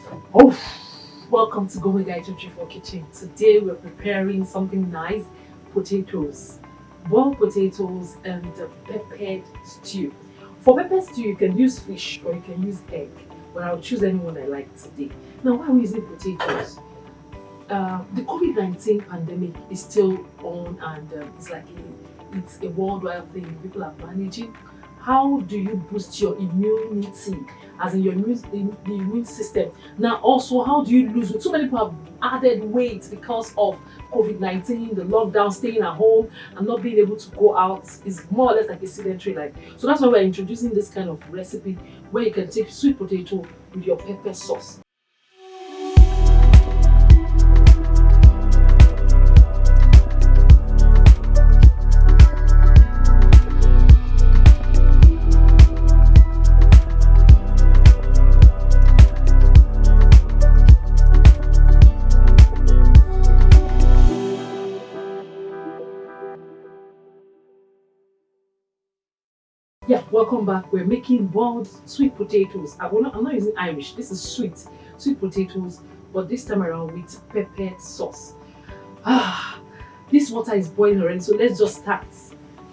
Oh, welcome to Gourmet Guide234 Kitchen. Today we're preparing something nice, potatoes. Boiled potatoes and peppered stew. For peppered stew, you can use fish or you can use egg, but I'll choose anyone I like today. Now, why are we using potatoes? The COVID-19 pandemic is still on and it's a worldwide thing people are managing. How do you boost your immunity, as in your the immune system? Now, also, how do you lose weight? So many people have added weight because of COVID-19, the lockdown, staying at home, and not being able to go out is more or less like a sedentary life. So that's why we're introducing this kind of recipe where you can take sweet potato with your pepper sauce. Yeah, welcome back. We're making boiled sweet potatoes. I'm not using Irish. This is sweet potatoes, but this time around with peppered sauce. Ah, this water is boiling already, so let's just start.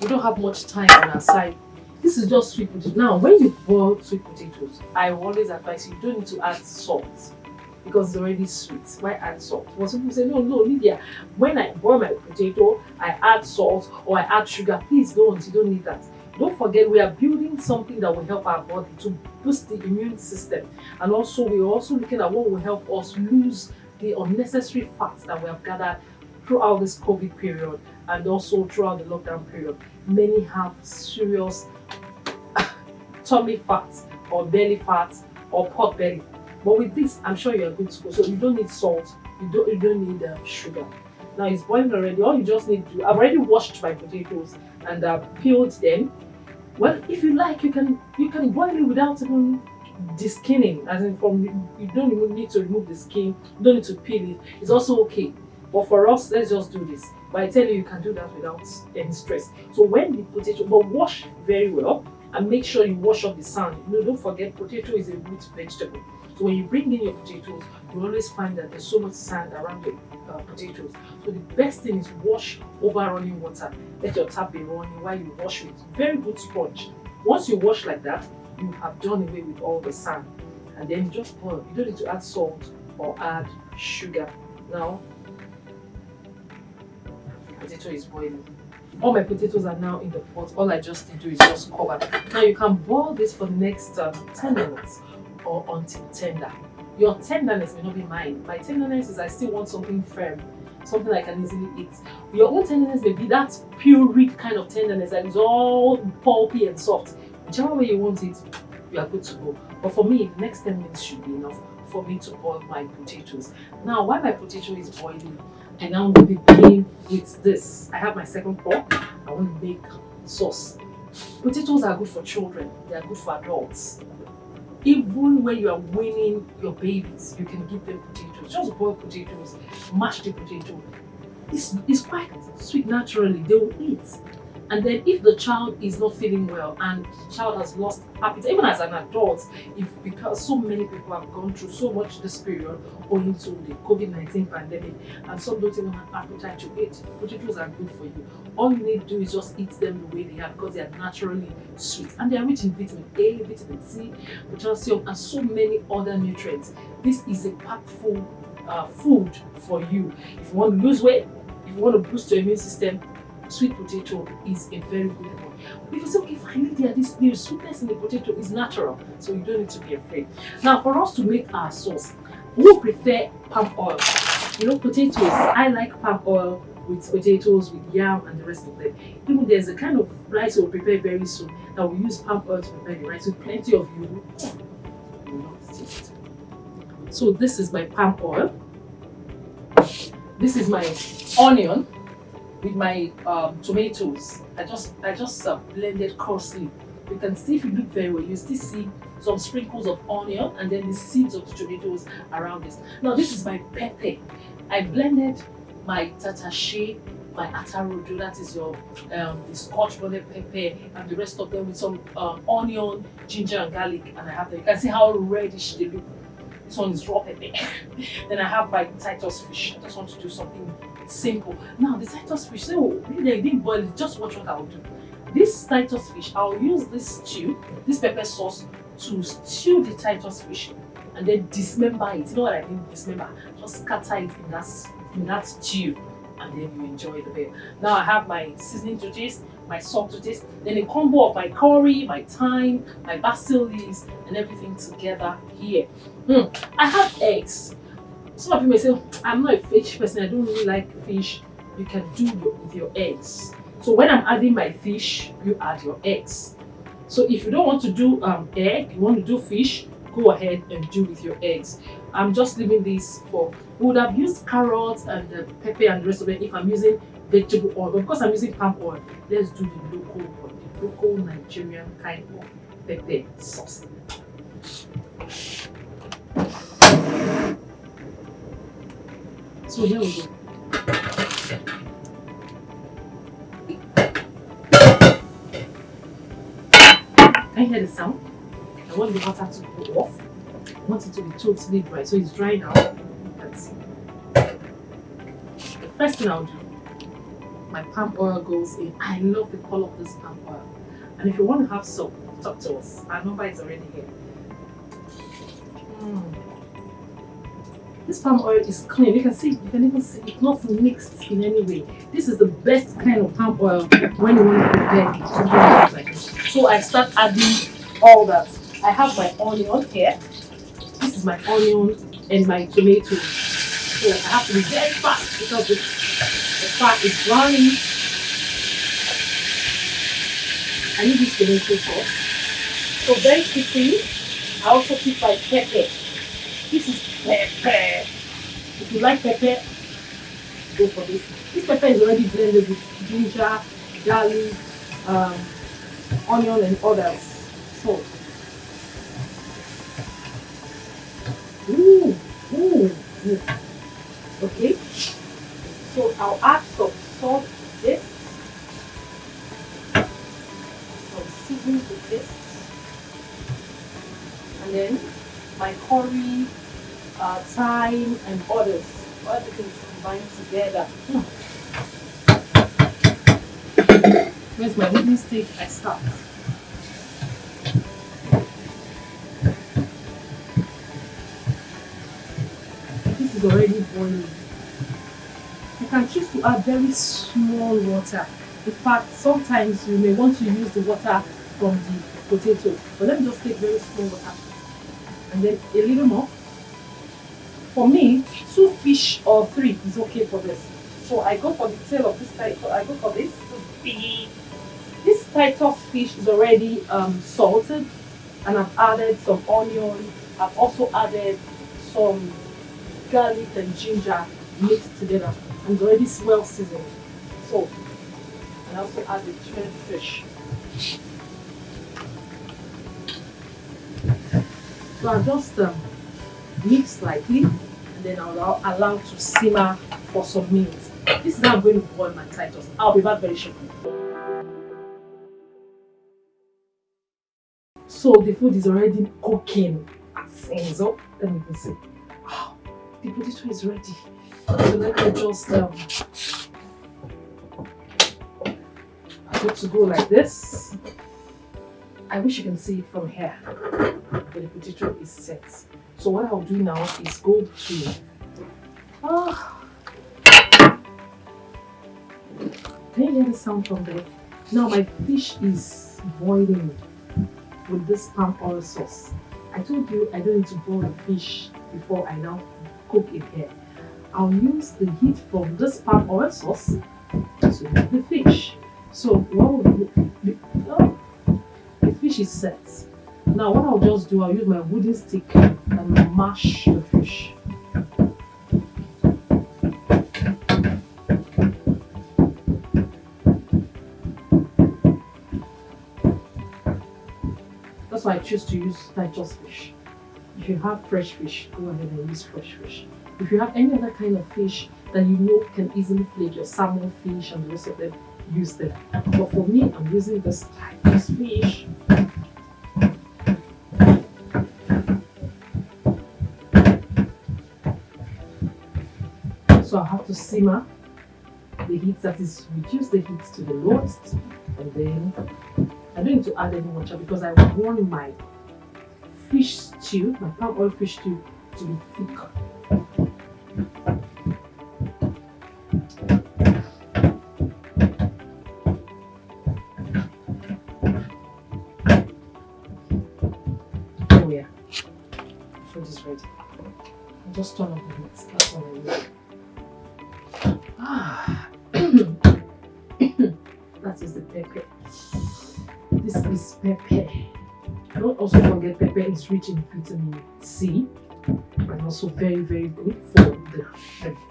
We don't have much time on our side. This is just sweet potatoes. Now, when you boil sweet potatoes, I always advise you don't need to add salt because it's already sweet. Why add salt? Well, some people say, no, Lydia, when I boil my potato, I add salt or I add sugar. Please don't, you don't need that. Don't forget, we are building something that will help our body to boost the immune system. And also, we're also looking at what will help us lose the unnecessary fats that we have gathered throughout this COVID period and also throughout the lockdown period. Many have serious tummy fats or belly fats or pot belly. But with this, I'm sure you're good to go. So you don't need salt, you don't need sugar. Now it's boiling already. All you just need to, I've already washed my potatoes and peeled them. Well, if you like, you can boil it without even de-skinning, as in you don't even need to remove the skin, you don't need to peel it. It's also okay. But for us, let's just do this. But I tell you, you can do that without any stress. So when the potato, but wash very well and make sure you wash off the sand. Don't forget, potato is a root vegetable. So when you bring in your potatoes, you always find that there's so much sand around your potatoes. So the best thing is wash over running water. Let your tap be running while you wash with very good sponge. Once you wash like that, you have done away with all the sand. And then you just boil. You don't need to add salt or add sugar. Now, the potato is boiling. All my potatoes are now in the pot. All I just need to do is just cover. Now you can boil this for the next 10 minutes or until tender. Your tenderness may not be mine. My tenderness is I still want something firm, something I can easily eat. Your own tenderness may be that pureed kind of tenderness that is all pulpy and soft. Whichever way you want it, you are good to go. But for me, the next 10 minutes should be enough for me to boil my potatoes. Now, while my potato is boiling, I now begin with this. I have my second pot. I want to make sauce. Potatoes are good for children. They are good for adults. Even when you are weaning your babies, you can give them potatoes. Just boil potatoes, mash the potato. It's quite sweet naturally. They will eat. And then if the child is not feeling well and the child has lost appetite, even as an adult, because so many people have gone through so much this period owing to the COVID-19 pandemic, and some don't even have appetite to eat, potatoes are good for you. All you need to do is just eat them the way they are because they are naturally sweet. And they are rich in vitamin A, vitamin C, potassium, and so many other nutrients. This is a packful food for you. If you want to lose weight, if you want to boost your immune system, sweet potato is a very good one. But if you say, okay, finally, the sweetness in the potato is natural, so you don't need to be afraid. Now, for us to make our sauce, we prefer palm oil. Potatoes, I like palm oil with potatoes, with yam, and the rest of them. Even there's a kind of rice we'll prepare very soon that we use palm oil to prepare the rice with plenty of you. You will not taste. So this is my palm oil. This is my onion with my tomatoes. I just blended coarsely. You can see, if you look very well, you still see some sprinkles of onion and then the seeds of the tomatoes around this. Now this is my pepper. I blended my tatache, my atarodo, that is your the scotch bonnet pepper, and the rest of them with some onion, ginger and garlic, and I have them. You can see how reddish they look. This one is raw pepper. Then I have my Titus fish. I just want to do something simple. Now the Titus fish, so they didn't boil it. Just watch what I'll do. This Titus fish, I'll use this stew, this pepper sauce, to stew the Titus fish and then dismember it. You know what I mean? Dismember. Just scatter it in that stew, and then you enjoy the meal. Now I have my seasoning to taste, my salt to taste, then a combo of my curry, my thyme, my basil leaves, and everything together here. I have eggs. Some of you may say, I'm not a fish person, I don't really like fish. You can do with your eggs. So when I'm adding my fish, you add your eggs. So if you don't want to do egg, you want to do fish, go ahead and do with your eggs. I'm just leaving this for, we would have used carrots and pepper and the rest of it if I'm using vegetable oil. But because I'm using palm oil, let's do the local one, the local Nigerian kind of pepper sauce. So here we go. Can you hear the sound? I want the water to go off. I want it to be totally dry. So it's dry now. Let's see. The first thing I'll do, my palm oil goes in. I love the color of this palm oil. And if you want to have soap, talk to us. Our number is already here. This palm oil is clean. You can even see it's not mixed in any way. This is the best kind of palm oil when you want to prepare something like this. So I start adding all that. I have my onion here. This is my onion and my tomato. So I have to be very fast because the fat is browning. I need this tomato sauce. So very quickly, I also keep my pepper. This is pepper. If you like pepper, go for this. This pepper is already blended with ginger, garlic, onion and others. So, okay. So I'll add some salt to this, some seasoning to this, and then my curry, thyme and others. Everything is combined together. Where's my wooden stick? I start. This is already boiling. You can choose to add very small water. In fact, sometimes you may want to use the water from the potato. But let me just take very small water. And then a little more. For me, 2 fish or 3 is okay for this. So I go for the tail of this Titus. I go for this. This Titus fish is already salted, and I've added some onion. I've also added some garlic and ginger mixed together, and it's already well seasoned. So, and I also add the shredded fish. So I'll just mix slightly, and then I'll allow to simmer for some minutes. This is how I'm going to boil my Titus. I'll be back very shortly. So the food is already cooking. So let me see. Wow, the potato is ready. So let me just I'm going to go like this. I wish you can see it from here. But the potato is set. So what I'll do now is go to can you hear the sound from there? Now my fish is boiling with this palm oil sauce. I told you I don't need to boil the fish before I now cook it here. I'll use the heat from this palm oil sauce to make the fish. So what will the fish is set. Now what I'll just do, I'll use my wooden stick and mash the fish. That's why I choose to use Titus fish. If you have fresh fish, go ahead and use fresh fish. If you have any other kind of fish that you know can easily flake, your salmon fish and the rest of them, use them. But for me, I'm using this Titus fish. So I have to simmer the heat, that is, reduce the heat to the lowest, and then I don't need to add any water because I want my fish stew, my palm oil fish stew, to be thick. Oh yeah, food is ready. I'll just turn off the heat. That's all I need. That is the pepper. This is pepper. Don't also forget pepper is rich in vitamin C and also very, very good for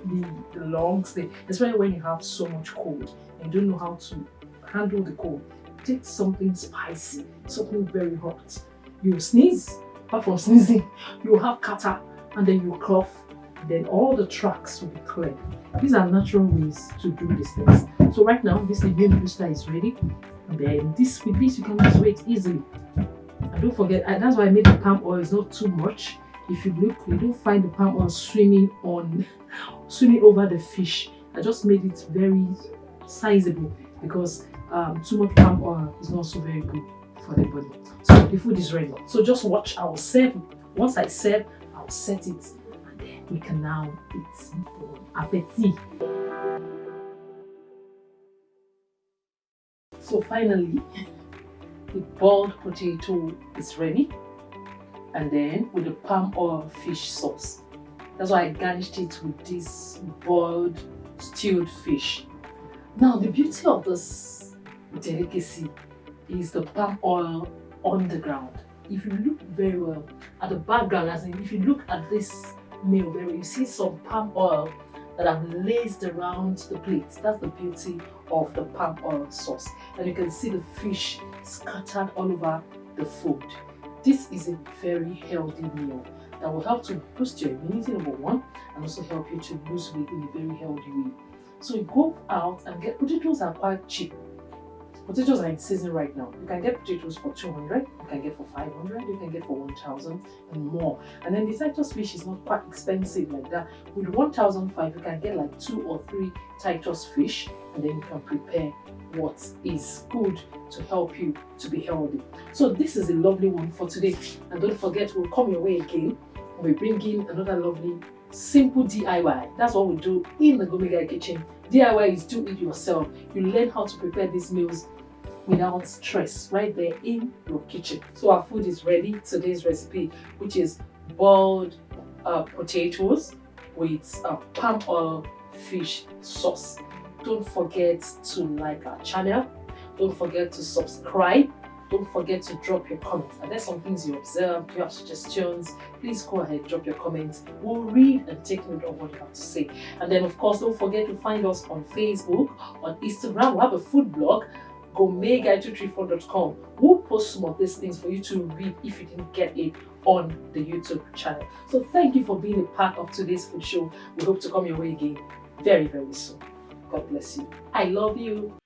the lungs, especially when you have so much cold and you don't know how to handle the cold. Take something spicy, something very hot. You sneeze, apart from sneezing, you have catarrh, and then you cough, then all the tracks will be cleared. These are natural ways to do these things. So right now, this immune booster is ready, and then with this you can lose weight easily. And don't forget, that's why I made the palm oil is not too much. If you look, you don't find the palm oil swimming over the fish. I just made it very sizable because too much palm oil is not so very good for the body. So the food is ready. So just watch. I will serve. Once I serve, I'll set it, and then we can now eat. Appétit. So finally, the boiled potato is ready, and then with the palm oil fish sauce. That's why I garnished it with this boiled stewed fish. Now the beauty of this delicacy is the palm oil on the ground. If you look very well at the background, as in if you look at this meal very well, you see some palm oil that I've laced around the plate. That's the beauty of the palm oil sauce. And you can see the fish scattered all over the food. This is a very healthy meal that will help to boost your immunity, number one, and also help you to lose weight in a very healthy way. So you go out and get potatoes are quite cheap. Potatoes are in season right now. You can get potatoes for 200, you can get for 500, you can get for 1,000 and more. And then the Titus fish is not quite expensive like that. With 1,005, you can get like 2 or 3 Titus fish, and then you can prepare what is good to help you to be healthy. So this is a lovely one for today. And don't forget, we'll come your way again and we bring in another lovely simple DIY. That's what we do in the Gourmet Guide kitchen. DIY is do it yourself. You learn how to prepare these meals without stress right there in your kitchen. So our food is ready. Today's recipe, which is boiled potatoes with palm oil fish sauce. Don't forget to like our channel. Don't forget to subscribe. Don't forget to drop your comments. And there's some things you observe, you have suggestions, please go ahead, drop your comments. We'll read and take note of what you have to say. And then of course, don't forget to find us on Facebook, on Instagram. We have a food blog, Gourmet Guide234.com. We'll post some of these things for you to read if you didn't get it on the YouTube channel. So thank you for being a part of today's food show. We hope to come your way again very, very soon. God bless you. I love you.